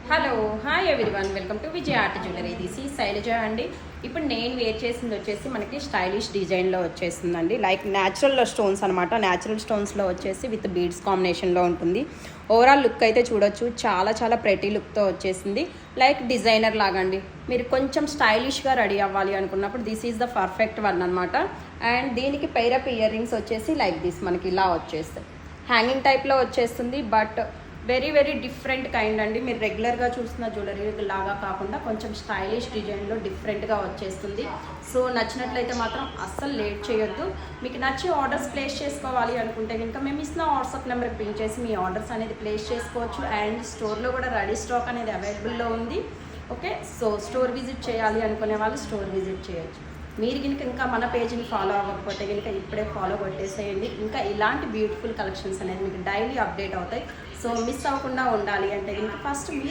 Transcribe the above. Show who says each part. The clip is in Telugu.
Speaker 1: Hello hi everyone welcome to Vijaya art jewellery. This ఈ శైలజ అండి. ఇప్పుడు నేను వేర్ చేసింది వచ్చేసి మనకి స్టైలిష్ డిజైన్లో వచ్చేసిందండి. లైక్ న్యాచురల్ స్టోన్స్ అనమాట. న్యాచురల్ స్టోన్స్లో వచ్చేసి విత్ బీడ్స్ కాంబినేషన్లో ఉంటుంది. ఓవరాల్ లుక్ అయితే చూడొచ్చు, చాలా చాలా ప్రెటీ లుక్తో వచ్చేసింది. లైక్ డిజైనర్ లాగా అండి. మీరు కొంచెం స్టైలిష్గా రెడీ అవ్వాలి అనుకున్నప్పుడు this is the perfect one అనమాట. అండ్ దీనికి పెయిరప్ ఇయర్ రింగ్స్ వచ్చేసి లైక్ దిస్ మనకి ఇలా వచ్చేస్తాయి. హ్యాంగింగ్ టైప్లో వచ్చేస్తుంది, but very very different kind అండి. మీరు రెగ్యులర్గా చూసిన జ్యువెలరీ లాగా కాకుండా కొంచెం స్టైలిష్ డిజైన్లో డిఫరెంట్గా వచ్చేస్తుంది. సో నచ్చినట్లయితే మాత్రం అస్సలు లేట్ చేయొద్దు. మీకు నచ్చి ఆర్డర్స్ ప్లేస్ చేసుకోవాలి అనుకుంటే కనుక మేము ఇస్తున్న వాట్సాప్ నెంబర్కి పిన్ చేసి మీ ఆర్డర్స్ అనేది ప్లేస్ చేసుకోవచ్చు. అండ్ స్టోర్లో కూడా రెడీ స్టాక్ అనేది అవైలబుల్లో ఉంది. ఓకే, సో స్టోర్ విజిట్ చేయాలి అనుకునే వాళ్ళు స్టోర్ విజిట్ చేయొచ్చు. మీరు కనుక ఇంకా మన పేజ్ని ఫాలో అవ్వకపోతే కనుక ఇప్పుడే ఫాలో కొట్టేసేయండి. ఇంకా ఇలాంటి బ్యూటిఫుల్ కలెక్షన్స్ అనేది మీకు డైలీ అప్డేట్ అవుతాయి. సో మిస్ అవ్వకుండా ఉండాలి అంటే కనుక ఫస్ట్ మీరు